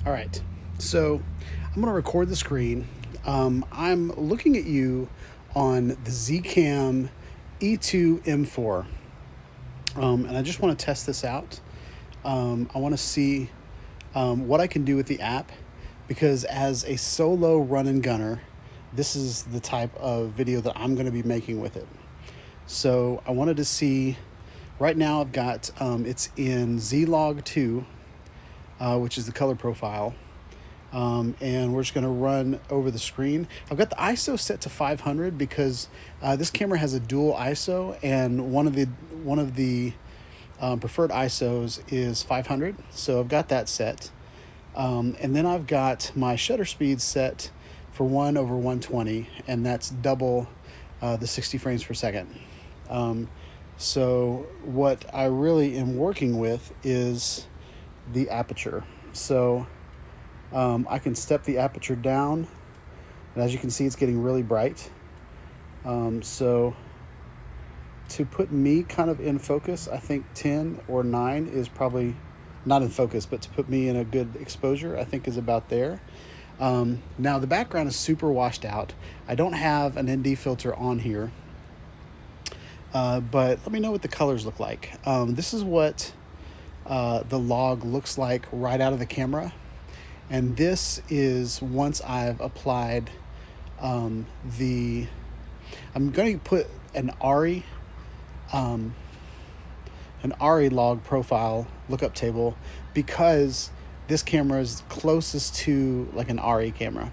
All right, so I'm going to record the screen. I'm looking at you on the zcam E2 M4, and I just want to test this out. I want to see what I can do with the app, because as a solo run and gunner, this is the type of video that I'm going to be making with it. So I wanted to see, right now I've got, it's in ZLog 2, which is the color profile. And we're just going to run over the screen. I've got the ISO set to 500 because this camera has a dual ISO, and one of the preferred ISOs is 500. So I've got that set. And then I've got my shutter speed set for 1/120, and that's double the 60 frames per second. So what I really am working with is the aperture. So I can step the aperture down, and as you can see, it's getting really bright. So to put me kind of in focus, I think 10 or 9 is probably not in focus, but to put me in a good exposure, I think is about there. Now the background is super washed out. I don't have an ND filter on here, but let me know what the colors look like. This is what the log looks like right out of the camera. And this is once I've applied I'm going to put an ARRI log profile lookup table, because this camera is closest to like an ARRI camera.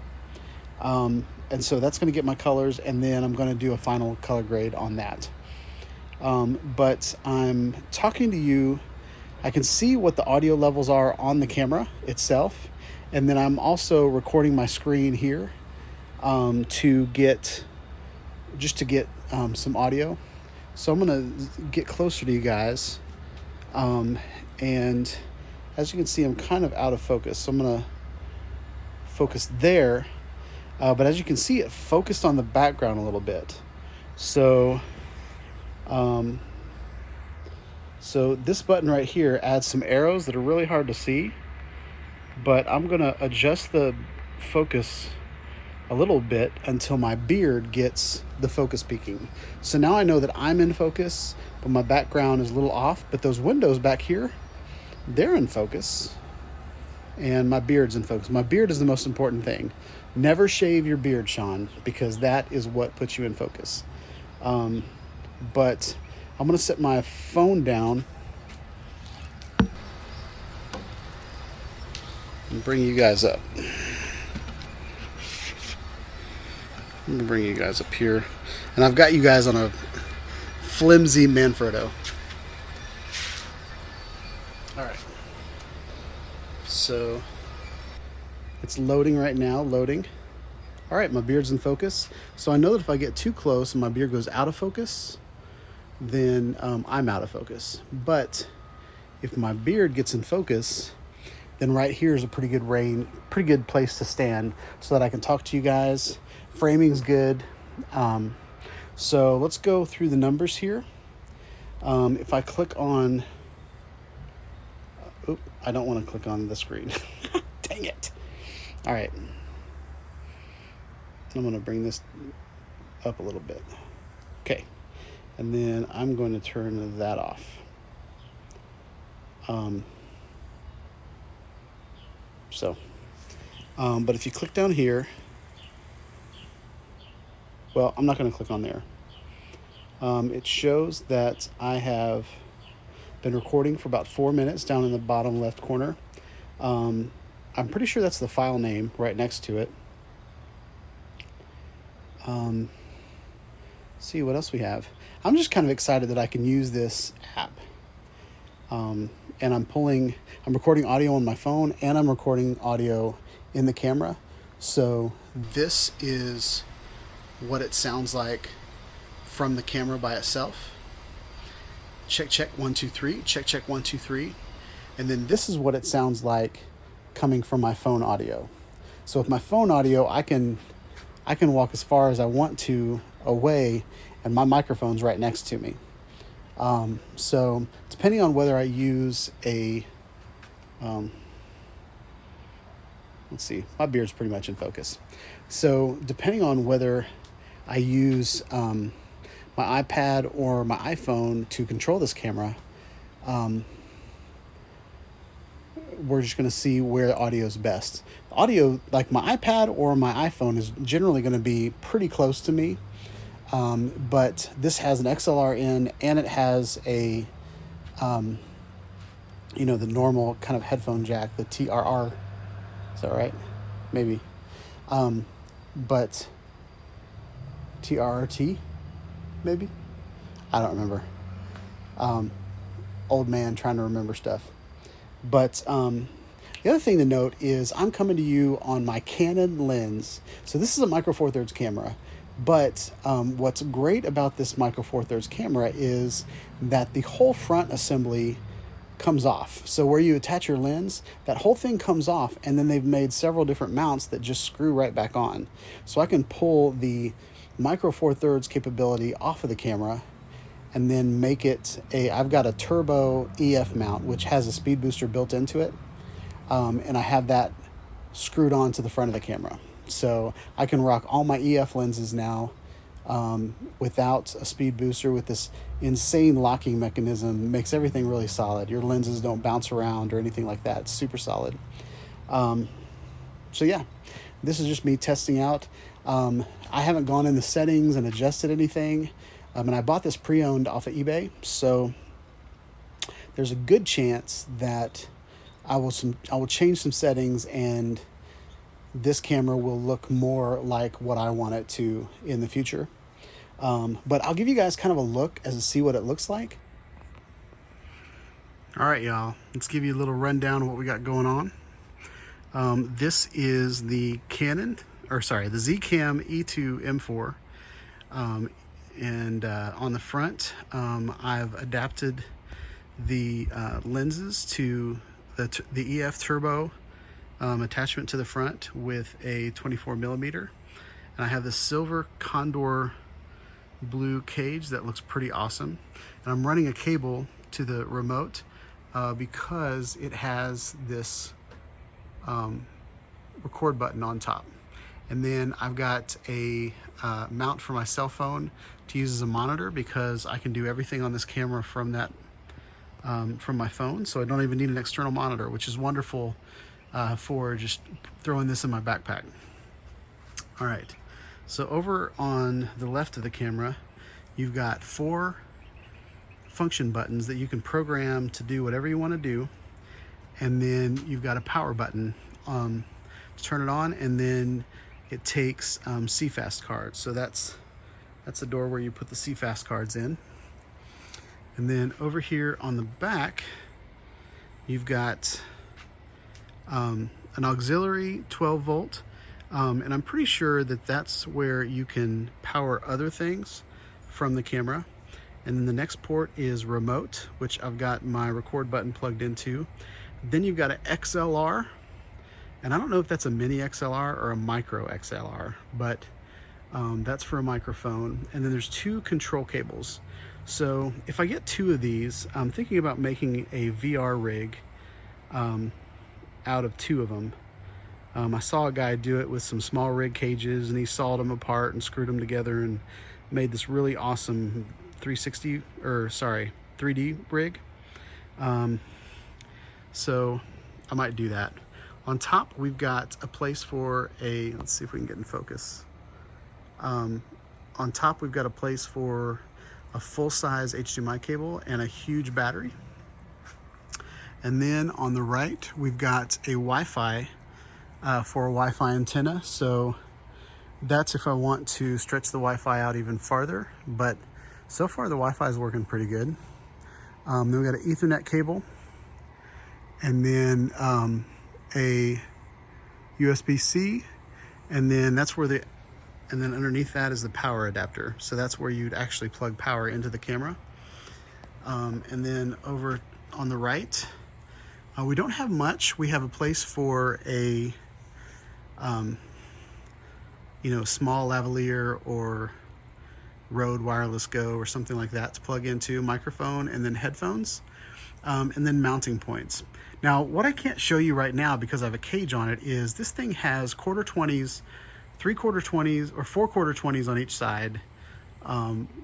And so that's going to get my colors, and then I'm going to do a final color grade on that. But I'm talking to you, I can see what the audio levels are on the camera itself. And then I'm also recording my screen here to get some audio. So I'm gonna get closer to you guys. And as you can see, I'm kind of out of focus. So I'm gonna focus there. But as you can see, it focused on the background a little bit. So, so this button right here adds some arrows that are really hard to see. But I'm going to adjust the focus a little bit until my beard gets the focus peaking. So now I know that I'm in focus, but my background is a little off. But those windows back here, they're in focus. And my beard's in focus. My beard is the most important thing. Never shave your beard, Sean, because that is what puts you in focus. But I'm going to set my phone down and bring you guys up. I'm gonna bring you guys up here, and I've got you guys on a flimsy Manfrotto. All right, so it's loading right now. Loading. All right, my beard's in focus. So I know that if I get too close and my beard goes out of focus, then I'm out of focus. But if my beard gets in focus, then right here is a pretty good place to stand so that I can talk to you guys. Framing's good. So let's go through the numbers here. If I click on, I don't want to click on the screen. Dang it. All right. I'm going to bring this up a little bit. Okay. And then I'm going to turn that off. But if you click down here, well, I'm not going to click on there. It shows that I have been recording for about 4 minutes down in the bottom left corner. I'm pretty sure that's the file name right next to it. See what else we have. I'm just kind of excited that I can use this app. And I'm recording audio on my phone, and I'm recording audio in the camera. So this is what it sounds like from the camera by itself. Check, check, 1, 2, 3. Check, check, 1, 2, 3. And then this is what it sounds like coming from my phone audio. So with my phone audio, I can walk as far as I want to away, and my microphone's right next to me. So depending on whether I use a let's see, my beard's pretty much in focus. So depending on whether I use my iPad or my iPhone to control this camera, we're just going to see where the audio is best. The audio, like my iPad or my iPhone, is generally going to be pretty close to me, but this has an XLR in, and it has a, you know, the normal kind of headphone jack, the TRR. Is that right? Maybe. But TRRT, maybe? I don't remember. Old man trying to remember stuff. But the other thing to note is I'm coming to you on my Canon lens. So this is a Micro Four Thirds camera. But what's great about this Micro Four Thirds camera is that the whole front assembly comes off. So where you attach your lens, that whole thing comes off, and then they've made several different mounts that just screw right back on. So I can pull the Micro Four Thirds capability off of the camera and then make it I've got a turbo EF mount, which has a speed booster built into it. And I have that screwed on to the front of the camera. So I can rock all my EF lenses now without a speed booster, with this insane locking mechanism. Makes everything really solid. Your lenses don't bounce around or anything like that. It's super solid. So yeah, this is just me testing out. I haven't gone in the settings and adjusted anything. And I bought this pre-owned off of eBay, so there's a good chance that I will change some settings, and this camera will look more like what I want it to in the future. But I'll give you guys kind of a look as to see what it looks like. All right, y'all, let's give you a little rundown of what we got going on. This is the the zcam E2 M4. And on the front, I've adapted the lenses to the EF turbo attachment to the front with a 24mm, and I have this silver condor blue cage that looks pretty awesome. And I'm running a cable to the remote because it has this record button on top. And then I've got a mount for my cell phone to use as a monitor, because I can do everything on this camera from that from my phone, so I don't even need an external monitor, which is wonderful for just throwing this in my backpack. All right, so over on the left of the camera, you've got 4 function buttons that you can program to do whatever you want to do, and then you've got a power button to turn it on, and then it takes CFast cards. So that's the door where you put the CFast cards in. And then over here on the back, you've got an auxiliary 12 volt. And I'm pretty sure that that's where you can power other things from the camera. And then the next port is remote, which I've got my record button plugged into. Then you've got an XLR. And I don't know if that's a mini XLR or a micro XLR, but that's for a microphone. And then there's 2 control cables. So if I get 2 of these, I'm thinking about making a VR rig out of 2 of them. I saw a guy do it with some small rig cages, and he sawed them apart and screwed them together and made this really awesome 3D rig. So I might do that. On top, we've got a place for let's see if we can get in focus. On top, we've got a place for a full-size HDMI cable and a huge battery. And then on the right, we've got a Wi-Fi for a Wi-Fi antenna. So that's if I want to stretch the Wi-Fi out even farther. But so far, the Wi-Fi is working pretty good. Then we've got an Ethernet cable, and then a USB-C, and then underneath that is the power adapter. So that's where you'd actually plug power into the camera. And then over on the right, we don't have much. We have a place for a small lavalier or Rode Wireless Go or something like that to plug into, microphone, and then headphones. and then mounting points. Now, what I can't show you right now because I have a cage on it is this thing has quarter 20s, 3/4 20s, or 4/4 20s on each side,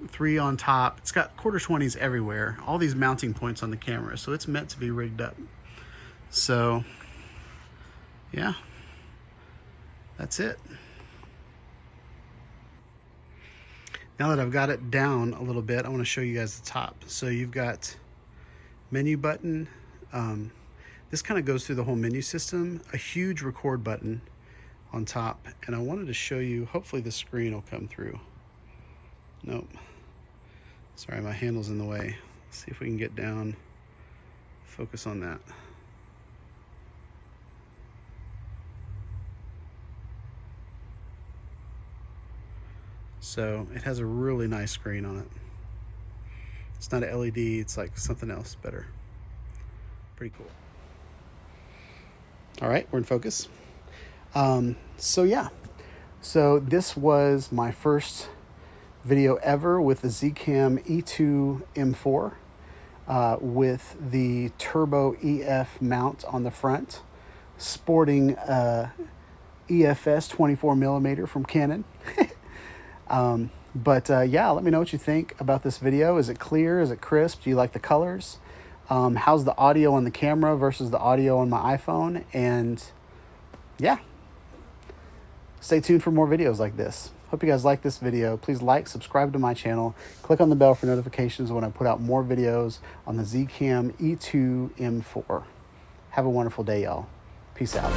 3 on top. It's got quarter 20s everywhere, all these mounting points on the camera, so it's meant to be rigged up. So, yeah, that's it. Now that I've got it down a little bit, I want to show you guys the top. So you've got menu button. This kind of goes through the whole menu system. A huge record button on top. And I wanted to show you, hopefully the screen will come through. Nope. Sorry, my handle's in the way. Let's see if we can get down, focus on that. So it has a really nice screen on it. It's not an LED, it's like something else better. Pretty cool. All right, we're in focus. So yeah, so this was my first video ever with the zcam E2 M4 with the Turbo EF mount on the front, sporting EFS 24mm from Canon. Yeah, let me know what you think about this video. Is it clear? Is it crisp? Do you like the colors? How's the audio on the camera versus the audio on my iPhone? And yeah, stay tuned for more videos like this. Hope you guys like this video. Please like, subscribe to my channel, click on the bell for notifications when I put out more videos on the zcam E2 M4. Have a wonderful day, y'all. Peace out.